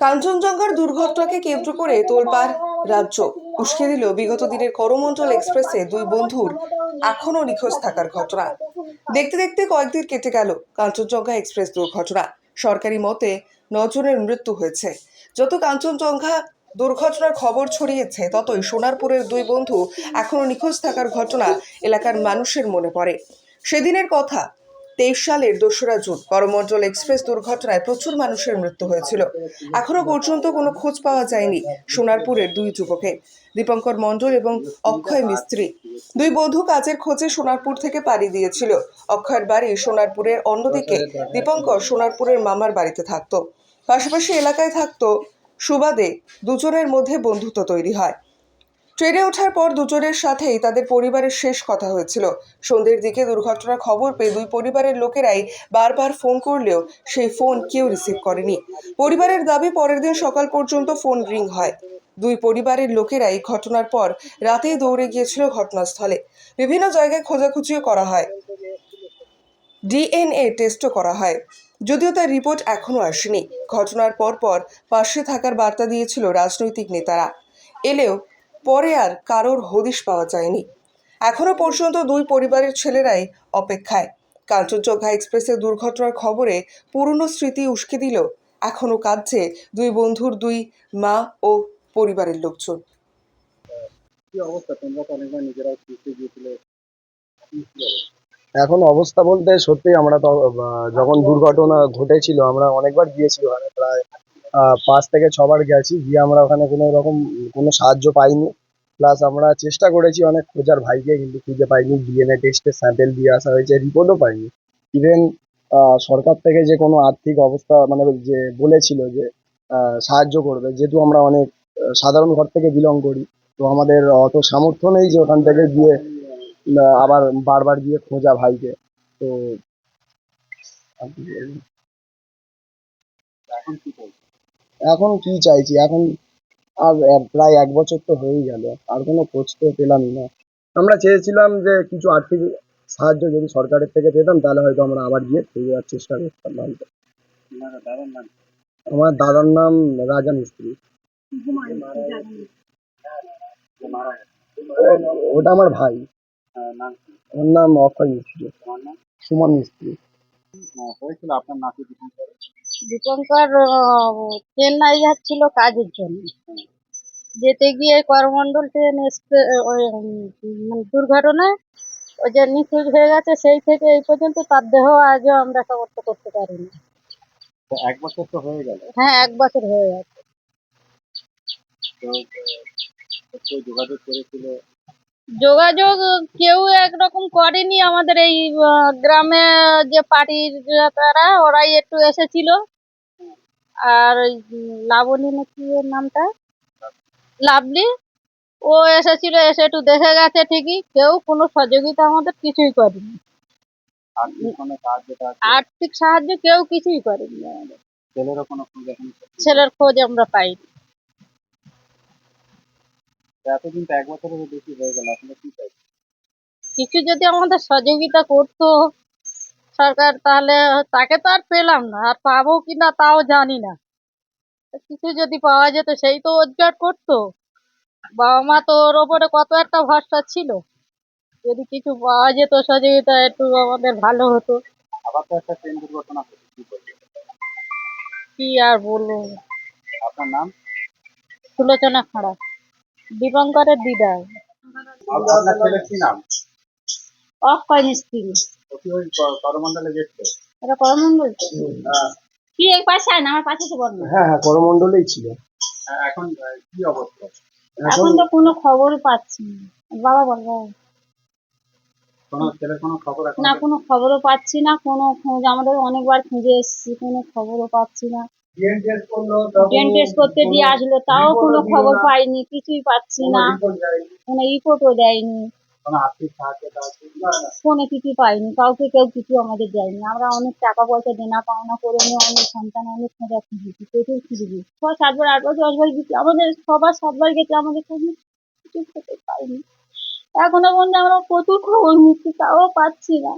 কাঞ্চনজঙ্ঘার দুর্ঘটনাকে কেন্দ্র করে তোলপাড় রাজ্য। উস্কে দিল বিগত দিনের করমণ্ডল এক্সপ্রেসে দুই বন্ধুর এখনো নিখোঁজ থাকার ঘটনা। দেখতে দেখতে কয়েকদিন কেটে গেল কাঞ্চনজঙ্ঘা এক্সপ্রেস দুর্ঘটনা। সরকারি মতে 9 জনের মৃত্যু হয়েছে। যত কাঞ্চনজঙ্ঘা দুর্ঘটনার খবর ছড়িয়েছে ততই সোনারপুরের দুই বন্ধু এখনো নিখোঁজ থাকার ঘটনা এলাকার মানুষের মনে পড়ে। সেদিনের কথা 23 সালের 2রা জুন করমণ্ডল এক্সপ্রেস দুর্ঘটনায় প্রচুর মানুষের মৃত্যু হয়েছিল। এখনো পর্যন্ত কোনো খোঁজ পাওয়া যায়নি সোনারপুরের দুই যুবকের, দীপঙ্কর মণ্ডল এবং অক্ষয় মিস্ত্রি। দুই বন্ধু কাজের খোঁজে সোনারপুর থেকে পাড়ি দিয়েছিল। অক্ষয়ের বাড়ি সোনারপুরের, অন্যদিকে দীপঙ্কর সোনারপুরের মামার বাড়িতে থাকতো। পাশাপাশি এলাকায় থাকতো সুবাদে দুজনের মধ্যে বন্ধুত্ব তৈরি হয়। ট্রেনে ওঠার পর দুজনের সাথেই তাদের পরিবারের শেষ কথা হয়েছিল। সন্ধ্যের দিকে দুর্ঘটনার খবর পেয়ে দুই পরিবারের লোকেরাই বারবার ফোন করলেও সেই ফোন কেউ রিসিভ করেনি। পরিবারের দাবি পরের দিন সকাল পর্যন্ত ফোন রিং হয়। দুই পরিবারের লোকেরাই ঘটনার পর রাতেই দৌড়ে গিয়েছিল ঘটনাস্থলে। বিভিন্ন জায়গায় খোঁজাখুঁজিও করা হয়, ডিএনএ টেস্টও করা হয়, যদিও তার রিপোর্ট এখনো আসেনি। ঘটনার পর পাশে থাকার বার্তা দিয়েছিল রাজনৈতিক নেতারা, এলেও পরে আর কারোর হদিশ পাওয়া যায়নি। এখনো পর্যন্ত দুই পরিবারের ছেলেরাই অপেক্ষায়। কাঞ্চনজঙ্ঘা এক্সপ্রেসের দুর্ঘটনার খবরে পুরনো স্মৃতি উস্কে দিল এখনো কাঁদছে দুই বন্ধুর দুই মা ও পরিবারের লোকজন। কি অবস্থা? তোমরা তো অনেকবার নিজেরাও ঘুরতে গিয়েছিলে, কি কি অবস্থা? এখন অবস্থা বলতে সত্যি আমরা তো যখন দুর্ঘটনা ঘটেছিল আমরা অনেকবার গিয়েছি ওখানে, প্রায় 5 থেকে 6 বার গেছি। গিয়ে আমরা ওখানে কোনো রকম কোনো সাহায্য পাইনি। প্লাস আমরা চেষ্টা করেছি অনেক খোঁজার ভাইকে, কিন্তু খুঁজে পাইনি। ডিএনএ টেস্টের স্যাম্পেল দিয়ে আসা হয়েছে, রিপোর্টও পাইনি। ইভেন সরকার থেকে যে কোনো আর্থিক অবস্থা মানে যে বলেছিল যে সাহায্য করবে, যেহেতু আমরা অনেক সাধারণ ঘর থেকে বিলং করি, তো আমাদের অত সামর্থ্য নেই যে ওখান থেকে গিয়ে আবার বারবার গিয়ে খোঁজা ভাইকে। তো আর কি বলবো? এখন কি বলছো? এখন কি চাইছি, এখন আর প্রায় 1 বছর তো হয়েই গেল, আর কোনো খোঁজ তো পেলামই না। আমরা চেয়েছিলাম যে কিছু আর্থিক সাহায্য যদি সরকারের থেকে পেতাম, তাহলে হয়তো আমরা আবার গিয়ে খুঁজে যাওয়ার চেষ্টা করতাম ভাইকে। তোমার দাদার নাম কি? আমার দাদার নাম রাজা মিস্ত্রি। যে মারা গেছে ওটা আমার ভাই। নাম কি? ওর নাম অক্ষয় মিস্ত্রি। তোমার নাম? সুমন মিস্ত্রি। হয়েছিল আপনার নাতি দীপঙ্কর? দীপঙ্কর চেন্নাই যাচ্ছিল কাজের জন্য। যেতে গিয়ে করমণ্ডল ট্রেন মানে দুর্ঘটনায় ওই যে নিখোঁজ হয়ে গেছে। সেই থেকে এই পর্যন্ত তার দেহ আজও আমরা শনাক্ত করতে পারিনি। তো 1 বছর তো হয়ে গেল। হ্যাঁ, 1 বছর হয়ে গেছে। তো কেউ যোগাযোগ করেছিল? যোগাযোগ কেউ একরকম করেনি। আমাদের এই গ্রামে যে পার্টির তারা ওরাই একটু এসেছিল। আর ওই লাবণী নাকি ওর নামটা, লাভলি, ও এসেছিল, এসে একটু দেখে গেছে ঠিকই। কেউ কোনো সহযোগিতা আমাদের কিছুই করেনি। আর্থিক কোনো সাহায্য টাহায্য? আর্থিক সাহায্য কেউ কিছুই করেনি আমাদের। ছেলেরও কোনো খোঁজ এখন? ছেলের খোঁজ আমরা পাইনি। এতদিন তো 1 বছরেরও বেশি হয়ে গেল, আপনারা কি চাইছেন? কিছু যদি আমাদের সহযোগিতা করতো সরকার, তাহলে তাকে তো আর পেলাম না, আর পাবো কিনা তাও জানি না। কিছু যদি পাওয়া যেত, সেই তো রোজগার করতো। বাবা মা তো ওর ওপরে কত একটা ভরসা ছিল। যদি কিছু পাওয়া যেত সহযোগিতা, একটু আমাদের ভালো হতো। আবার তো একটা ট্রেন দুর্ঘটনা হয়েছে, কি বলবেন? কি আর বলবো। আপনার নাম? সুলোচনা খাড়া, দীপঙ্করের দিদা। আপনার ছেলের কি নাম? অক্ষয় মিস্ত্রি। ও কি ওই করমণ্ডলে গেছিল? এটা করমণ্ডল তো। হ্যাঁ। কি এই পাশে আয় না, আমার পাশে এসে বল না। হ্যাঁ হ্যাঁ, করমণ্ডলেই ছিল। এখন কি অবস্থা? এখন তো কোনো খবরই পাচ্ছি না। বাবা বল বাবা। কোনো ছেলের কোনো খবর এখন? না, কোনো খবরও পাচ্ছি না। কোনো খোঁজ, আমাদের অনেকবার খুঁজে এসেছি, কোনো খবরও পাচ্ছি না। ডিএনএ টেস্ট করতে দিয়ে আসলো, তাও কোনো খবর পাইনি, কিছুই পাচ্ছি না। কোনো রিপোর্টও দেয়নি, কোনো আর্থিক সাহায্য টাহায্য? কোনো কিছু পাইনি। কাউকে কেউ কিছু আমাদের দেয়নি। আমরা অনেক টাকা পয়সা দেনা পাওনা করে নিয়ে অনেক সন্তান অনেক খোঁজা খুঁজেছি, প্রচুর খুঁজেছি। 6-7 বার 8 বার 10 বার গেছি, আমাদের সবার 7 বার গেছে, আমাদের কাছে কিছু খেতে পাইনি। এখনো পর্যন্ত আমরা প্রচুর খবর নিচ্ছি, তাও পাচ্ছি না।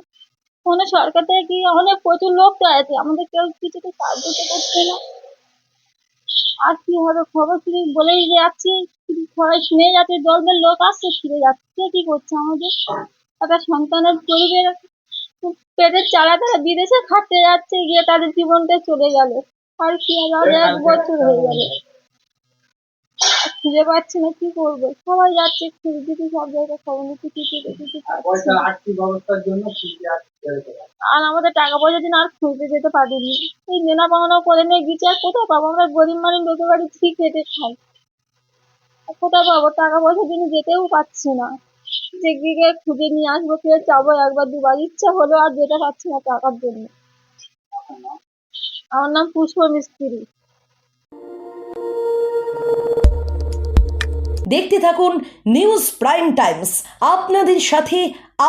কোনো সরকার থেকে কি, অনেক প্রচুর লোক তো আছে, আমাদের কেউ কিছুতে সাহায্য তো করছে না। আর কি হবে খবর শুনে বলেই যাচ্ছি, সবাই শুনে যাচ্ছে, দলবের লোক আসছে ফিরে যাচ্ছে, কে কি করছে আমাদের? একটা সন্তানের পরিবেশ পেটের চালা তারা বিদেশে খাটতে যাচ্ছে, গিয়ে তাদের জীবনটা চলে গেল। আর কি হবে, আজ 1 বছর হয়ে গেল, আর খুঁজে পাচ্ছি না, কি করবো? সবাই যাচ্ছে খুঁজে দিতে, সব জায়গায় খবর নিতে, কিছু পাচ্ছি না। আর্থিক ব্যবস্থার জন্য খুঁজে আর আমাদের টাকা পয়সা দিন আর খুঁজতে যেতে পারিনি, এই দেনা পাওনা করে নিয়ে গেছি, আর কোথায় পাবো? আমরা গরিব মানুষ, লোকের বাড়ি ঠিক খেটে খাই, আর কোথায় পাবো? টাকা পয়সা দিন যেতেও পাচ্ছি না, যে গিয়ে খুঁজে নিয়ে আসবো, কে যাবো, একবার দুবার ইচ্ছা হলো, আর যেতে পারছি না টাকার জন্য। আমার নাম পুষ্প মিস্ত্রি। দেখতে থাকুন নিউজ প্রাইম টাইমস, আপনাদের সাথে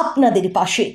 আপনাদের পাশে।